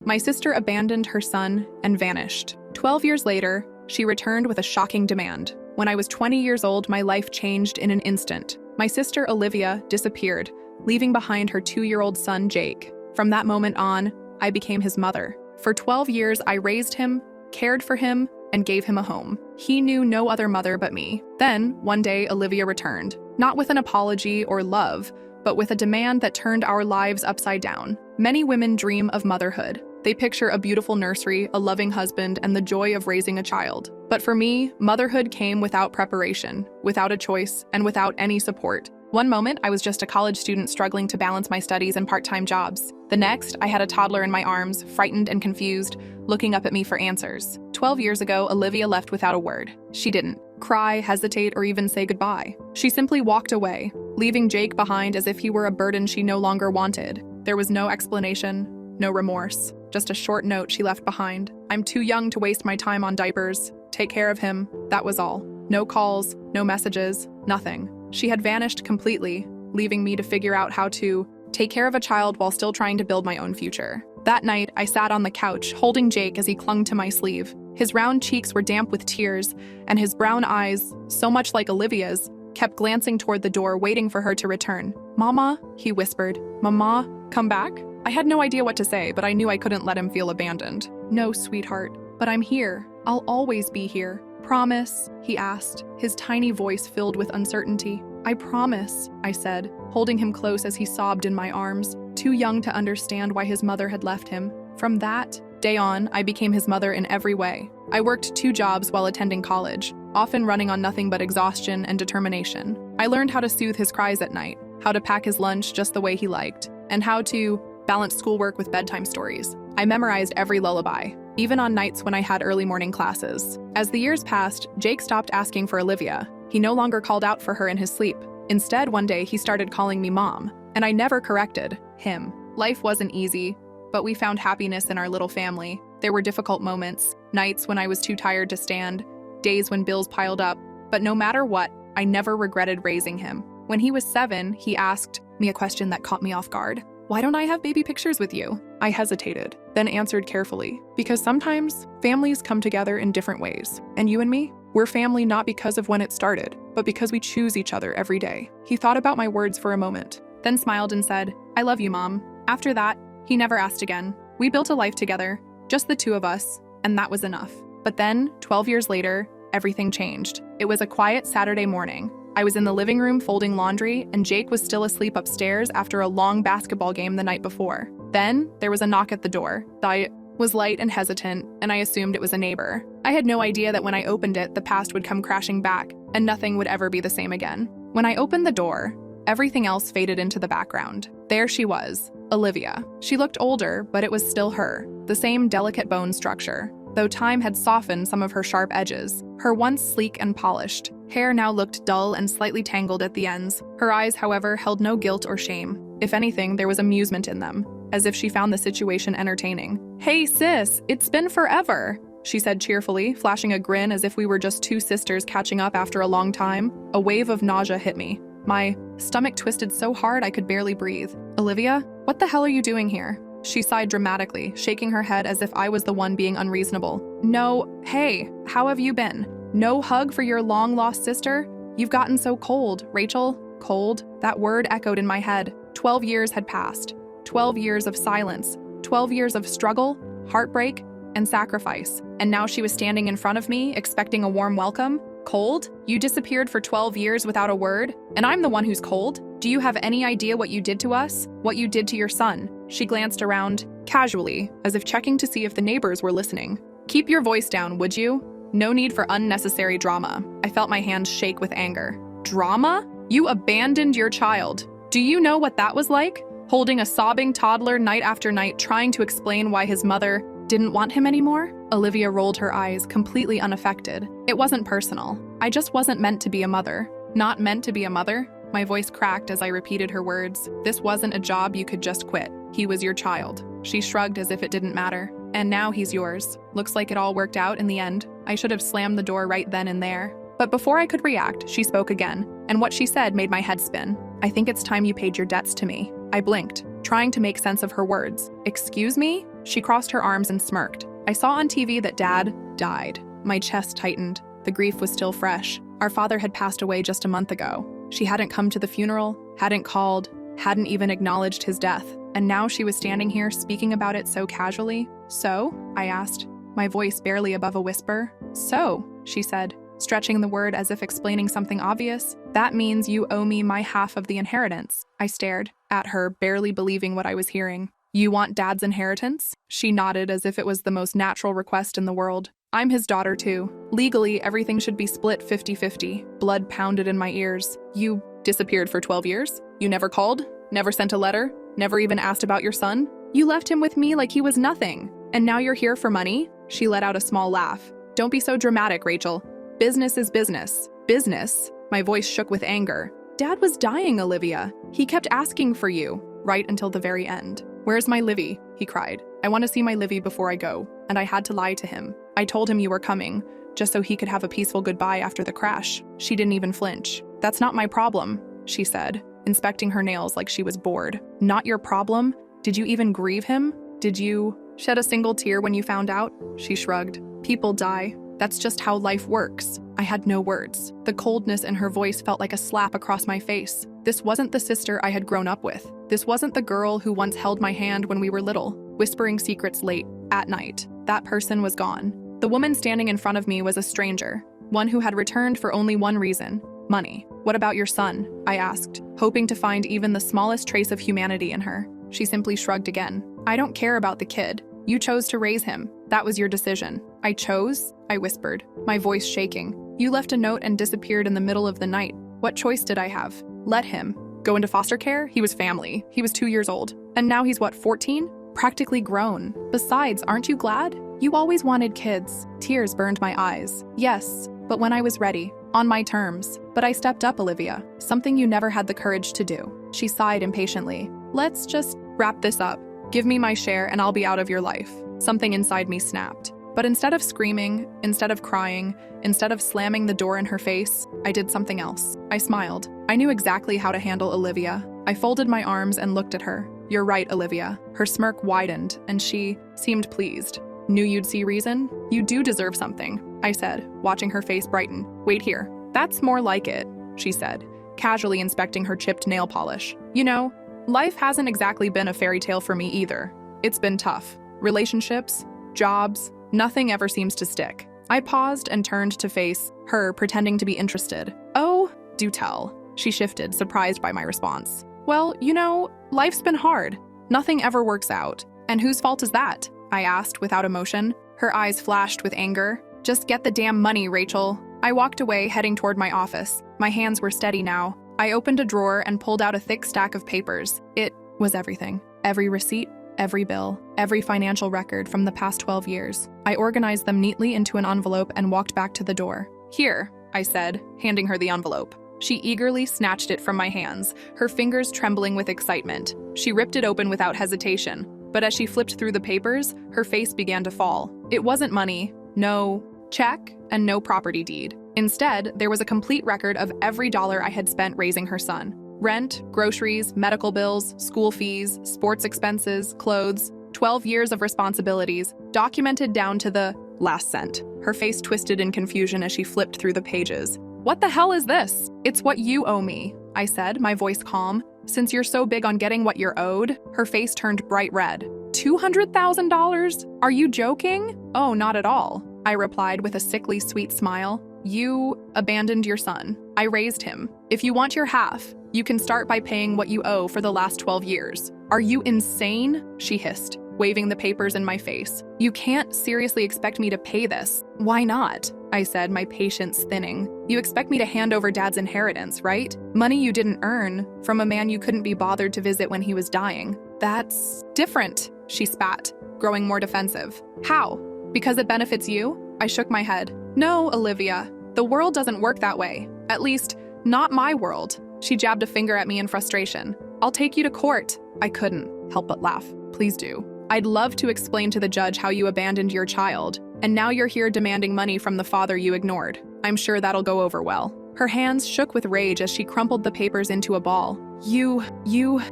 My sister abandoned her son and vanished. 12 years later, she returned with a shocking demand. When I was 20 years old, my life changed in an instant. My sister Olivia disappeared, leaving behind her 2-year-old son, Jake. From that moment on, I became his mother. For 12 years, I raised him, cared for him, and gave him a home. He knew no other mother but me. Then, one day, Olivia returned, not with an apology or love, but with a demand that turned our lives upside down. Many women dream of motherhood. They picture a beautiful nursery, a loving husband, and the joy of raising a child. But for me, motherhood came without preparation, without a choice, and without any support. One moment, I was just a college student struggling to balance my studies and part-time jobs. The next, I had a toddler in my arms, frightened and confused, looking up at me for answers. 12 years ago, Olivia left without a word. She didn't cry, hesitate, or even say goodbye. She simply walked away, leaving Jake behind as if he were a burden she no longer wanted. There was no explanation, no remorse, just a short note she left behind. "I'm too young to waste my time on diapers. Take care of him." That was all. No calls, no messages, nothing. She had vanished completely, leaving me to figure out how to take care of a child while still trying to build my own future. That night, I sat on the couch, holding Jake as he clung to my sleeve. His round cheeks were damp with tears, and his brown eyes, so much like Olivia's, kept glancing toward the door, waiting for her to return. "Mama," he whispered. "Mama, come back?" I had no idea what to say, but I knew I couldn't let him feel abandoned. "No, sweetheart, but I'm here. I'll always be here. Promise?" he asked, his tiny voice filled with uncertainty. "I promise," I said, holding him close as he sobbed in my arms, too young to understand why his mother had left him. From that day on, I became his mother in every way. I worked 2 jobs while attending college, often running on nothing but exhaustion and determination. I learned how to soothe his cries at night, how to pack his lunch just the way he liked, and how to balance schoolwork with bedtime stories. I memorized every lullaby, even on nights when I had early morning classes. As the years passed, Jake stopped asking for Olivia. He no longer called out for her in his sleep. Instead, one day, he started calling me Mom, and I never corrected him. Life wasn't easy, but we found happiness in our little family. There were difficult moments, nights when I was too tired to stand, days when bills piled up, but no matter what, I never regretted raising him. When he was 7, he asked me a question that caught me off guard. "Why don't I have baby pictures with you?" I hesitated, then answered carefully, "Because sometimes families come together in different ways, and you and me, we're family not because of when it started, but because we choose each other every day." He thought about my words for a moment, then smiled and said, "I love you, Mom." After that, he never asked again. We built a life together, just the 2 of us, and that was enough. But then, 12 years later, everything changed. It was a quiet Saturday morning. I was in the living room folding laundry, and Jake was still asleep upstairs after a long basketball game the night before. Then, there was a knock at the door. I was light and hesitant, and I assumed it was a neighbor. I had no idea that when I opened it, the past would come crashing back, and nothing would ever be the same again. When I opened the door, everything else faded into the background. There she was, Olivia. She looked older, but it was still her, the same delicate bone structure, though time had softened some of her sharp edges. Her once sleek and polished hair now looked dull and slightly tangled at the ends. Her eyes, however, held no guilt or shame. If anything, there was amusement in them, as if she found the situation entertaining. "Hey sis, it's been forever," she said cheerfully, flashing a grin as if we were just 2 sisters catching up after a long time. A wave of nausea hit me. My stomach twisted so hard I could barely breathe. "Olivia, what the hell are you doing here?" She sighed dramatically, shaking her head as if I was the one being unreasonable. "No, hey, how have you been? No hug for your long-lost sister? You've gotten so cold, Rachel." Cold, that word echoed in my head. 12 years had passed. 12 years of silence. 12 years of struggle, heartbreak, and sacrifice. And now she was standing in front of me, expecting a warm welcome. "Cold? You disappeared for 12 years without a word, and I'm the one who's cold? Do you have any idea what you did to us? What you did to your son?" She glanced around, casually, as if checking to see if the neighbors were listening. "Keep your voice down, would you? No need for unnecessary drama." I felt my hands shake with anger. "Drama? You abandoned your child. Do you know what that was like? Holding a sobbing toddler night after night, trying to explain why his mother didn't want him anymore?" Olivia rolled her eyes, completely unaffected. "It wasn't personal. I just wasn't meant to be a mother." "Not meant to be a mother?" My voice cracked as I repeated her words. "This wasn't a job you could just quit. He was your child." She shrugged as if it didn't matter. "And now he's yours. Looks like it all worked out in the end." I should have slammed the door right then and there. But before I could react, she spoke again, and what she said made my head spin. "I think it's time you paid your debts to me." I blinked, trying to make sense of her words. "Excuse me?" She crossed her arms and smirked. I saw on TV that Dad died. My chest tightened. The grief was still fresh. Our father had passed away just a month ago. She hadn't come to the funeral, hadn't called, hadn't even acknowledged his death. And now she was standing here speaking about it so casually. So? I asked, my voice barely above a whisper. So, she said, stretching the word as if explaining something obvious. That means you owe me my half of the inheritance. I stared at her, barely believing what I was hearing. You want Dad's inheritance? She nodded as if it was the most natural request in the world. I'm his daughter too. Legally, everything should be split 50-50. Blood pounded in my ears. You disappeared for 12 years? You never called? Never sent a letter? Never even asked about your son? You left him with me like he was nothing. And now you're here for money? She let out a small laugh. Don't be so dramatic, Rachel. Business is business. Business? My voice shook with anger. Dad was dying, Olivia. He kept asking for you, right until the very end. Where's my Livy? He cried. I want to see my Livy before I go. And I had to lie to him. I told him you were coming, just so he could have a peaceful goodbye after the crash. She didn't even flinch. That's not my problem, she said, inspecting her nails like she was bored. Not your problem? Did you even grieve him? Did you shed a single tear when you found out? She shrugged. People die. That's just how life works. I had no words. The coldness in her voice felt like a slap across my face. This wasn't the sister I had grown up with. This wasn't the girl who once held my hand when we were little, whispering secrets late at night. That person was gone. The woman standing in front of me was a stranger, one who had returned for only one reason: money. What about your son? I asked, hoping to find even the smallest trace of humanity in her. She simply shrugged again. I don't care about the kid. You chose to raise him. That was your decision. I chose? I whispered, my voice shaking. You left a note and disappeared in the middle of the night. What choice did I have? Let him go into foster care? He was family. He was 2 years old. And now he's what, 14? Practically grown. Besides, aren't you glad? You always wanted kids. Tears burned my eyes. Yes, but when I was ready. On my terms. But I stepped up, Olivia. Something you never had the courage to do. She sighed impatiently. Let's just wrap this up. Give me my share and I'll be out of your life. Something inside me snapped. But instead of screaming, instead of crying, instead of slamming the door in her face, I did something else. I smiled. I knew exactly how to handle Olivia. I folded my arms and looked at her. You're right, Olivia. Her smirk widened, and she seemed pleased. Knew you'd see reason? You do deserve something, I said, watching her face brighten. Wait here. That's more like it, she said, casually inspecting her chipped nail polish. You know, life hasn't exactly been a fairy tale for me either. It's been tough. Relationships, jobs, nothing ever seems to stick. I paused and turned to face her, pretending to be interested. Oh, do tell. She shifted, surprised by my response. Well, you know, life's been hard. Nothing ever works out. And whose fault is that? I asked without emotion. Her eyes flashed with anger. Just get the damn money, Rachel. I walked away, heading toward my office. My hands were steady now. I opened a drawer and pulled out a thick stack of papers. It was everything. Every receipt, every bill, every financial record from the past 12 years. I organized them neatly into an envelope and walked back to the door. Here, I said, handing her the envelope. She eagerly snatched it from my hands, her fingers trembling with excitement. She ripped it open without hesitation, but as she flipped through the papers, her face began to fall. It wasn't money, no check, and no property deed. Instead, there was a complete record of every dollar I had spent raising her son. Rent, groceries, medical bills, school fees, sports expenses, clothes, 12 years of responsibilities, documented down to the last cent. Her face twisted in confusion as she flipped through the pages. What the hell is this? It's what you owe me, I said, my voice calm. Since you're so big on getting what you're owed, her face turned bright red. $200,000? Are you joking? Oh, not at all, I replied with a sickly sweet smile. You abandoned your son. I raised him. If you want your half, you can start by paying what you owe for the last 12 years. Are you insane? She hissed, waving the papers in my face. You can't seriously expect me to pay this. Why not? I said, my patience thinning. You expect me to hand over Dad's inheritance, right? Money you didn't earn from a man you couldn't be bothered to visit when he was dying. That's different, she spat, growing more defensive. How? Because it benefits you? I shook my head. No, Olivia. The world doesn't work that way. At least, not my world. She jabbed a finger at me in frustration. I'll take you to court. I couldn't help but laugh. Please do. I'd love to explain to the judge how you abandoned your child, and now you're here demanding money from the father you ignored. I'm sure that'll go over well. Her hands shook with rage as she crumpled the papers into a ball. You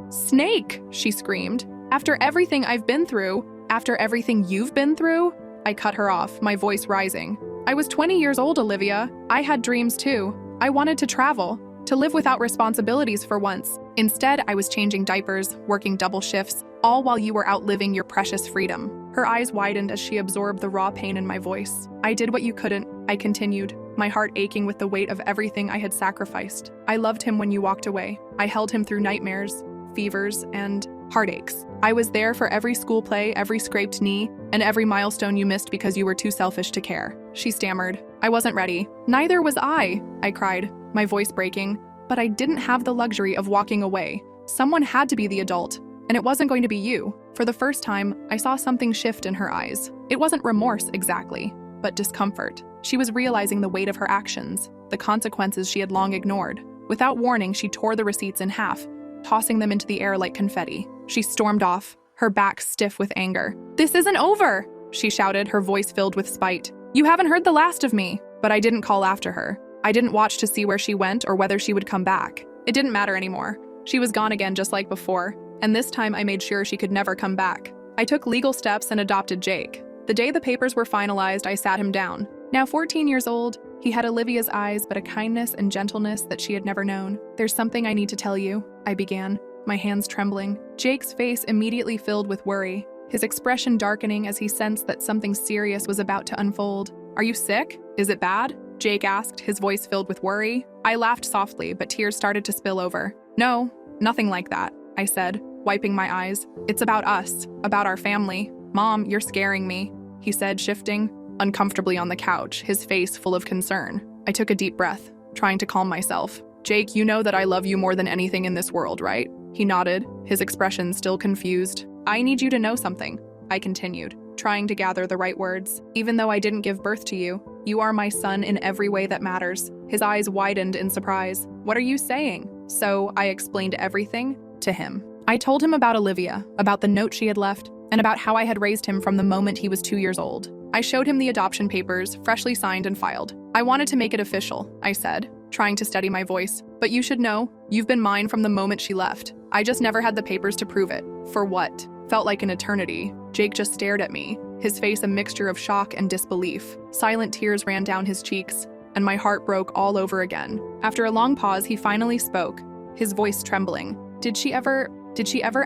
snake, she screamed. After everything I've been through, After everything you've been through? I cut her off, my voice rising. I was 20 years old, Olivia. I had dreams too. I wanted to travel, to live without responsibilities for once. Instead, I was changing diapers, working double shifts, all while you were out living your precious freedom. Her eyes widened as she absorbed the raw pain in my voice. I did what you couldn't, I continued, my heart aching with the weight of everything I had sacrificed. I loved him when you walked away. I held him through nightmares, fevers, and heartaches. I was there for every school play, every scraped knee, and every milestone you missed because you were too selfish to care. She stammered. I wasn't ready. Neither was I cried, my voice breaking. But I didn't have the luxury of walking away. Someone had to be the adult, and it wasn't going to be you. For the first time, I saw something shift in her eyes. It wasn't remorse exactly, but discomfort. She was realizing the weight of her actions, the consequences she had long ignored. Without warning, she tore the receipts in half, tossing them into the air like confetti. She stormed off, her back stiff with anger. "This isn't over!" she shouted, her voice filled with spite. "You haven't heard the last of me." But I didn't call after her. I didn't watch to see where she went or whether she would come back. It didn't matter anymore. She was gone again just like before, and this time I made sure she could never come back. I took legal steps and adopted Jake. The day the papers were finalized, I sat him down. Now 14 years old, he had Olivia's eyes, but a kindness and gentleness that she had never known. "There's something I need to tell you," I began, my hands trembling. Jake's face immediately filled with worry, his expression darkening as he sensed that something serious was about to unfold. "Are you sick? Is it bad?" Jake asked, his voice filled with worry. I laughed softly, but tears started to spill over. "No, nothing like that," I said, wiping my eyes. "It's about us, about our family. Mom, you're scaring me," he said, shifting uncomfortably on the couch, his face full of concern. I took a deep breath, trying to calm myself. "Jake, you know that I love you more than anything in this world, right?" He nodded, his expression still confused. "I need you to know something," I continued, trying to gather the right words. "Even though I didn't give birth to you, you are my son in every way that matters." His eyes widened in surprise. "What are you saying?" So I explained everything to him. I told him about Olivia, about the note she had left, and about how I had raised him from the moment he was 2 years old. I showed him the adoption papers, freshly signed and filed. "I wanted to make it official," I said, trying to steady my voice. "But you should know, you've been mine from the moment she left. I just never had the papers to prove it." "For what?" Felt like an eternity. Jake just stared at me, his face a mixture of shock and disbelief. Silent tears ran down his cheeks, and my heart broke all over again. After a long pause, he finally spoke, his voice trembling. Did she ever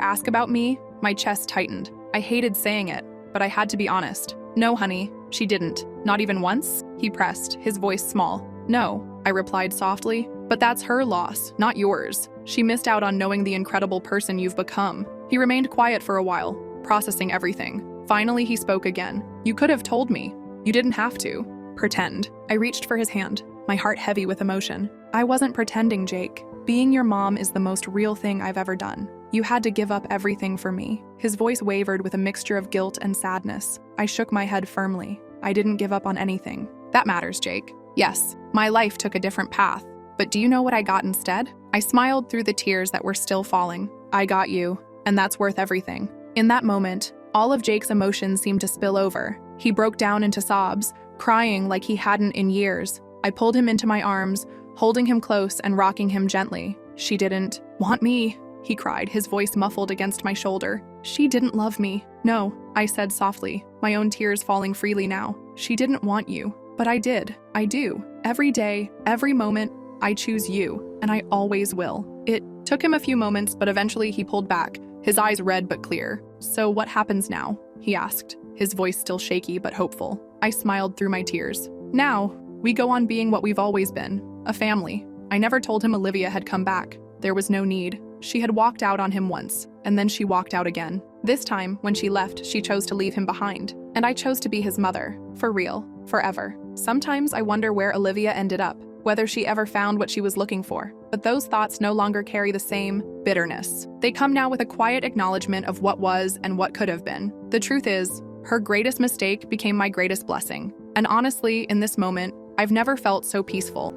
ask about me?" My chest tightened. I hated saying it, but I had to be honest. "No, honey, she didn't. Not even once?" He pressed, his voice small. "No," I replied softly, "but that's her loss, not yours. She missed out on knowing the incredible person you've become." He remained quiet for a while, processing everything. Finally, he spoke again. "You could have told me. You didn't have to. Pretend." I reached for his hand, my heart heavy with emotion. "I wasn't pretending, Jake. Being your mom is the most real thing I've ever done. You had to give up everything for me." His voice wavered with a mixture of guilt and sadness. I shook my head firmly. "I didn't give up on anything." "That matters, Jake. Yes, my life took a different path. But do you know what I got instead?" I smiled through the tears that were still falling. "I got you, and that's worth everything." In that moment, all of Jake's emotions seemed to spill over. He broke down into sobs, crying like he hadn't in years. I pulled him into my arms, holding him close and rocking him gently. "She didn't want me," he cried, his voice muffled against my shoulder. "She didn't love me." "No," I said softly, my own tears falling freely now. "She didn't want you. But I did. I do. Every day, every moment, I choose you, and I always will." It took him a few moments, but eventually he pulled back, his eyes red but clear. "So what happens now?" he asked, his voice still shaky but hopeful. I smiled through my tears. "Now, we go on being what we've always been, a family." I never told him Olivia had come back. There was no need. She had walked out on him once, and then she walked out again. This time, when she left, she chose to leave him behind. And I chose to be his mother, for real, forever. Sometimes I wonder where Olivia ended up, whether she ever found what she was looking for. But those thoughts no longer carry the same bitterness. They come now with a quiet acknowledgement of what was and what could have been. The truth is, her greatest mistake became my greatest blessing. And honestly, in this moment, I've never felt so peaceful.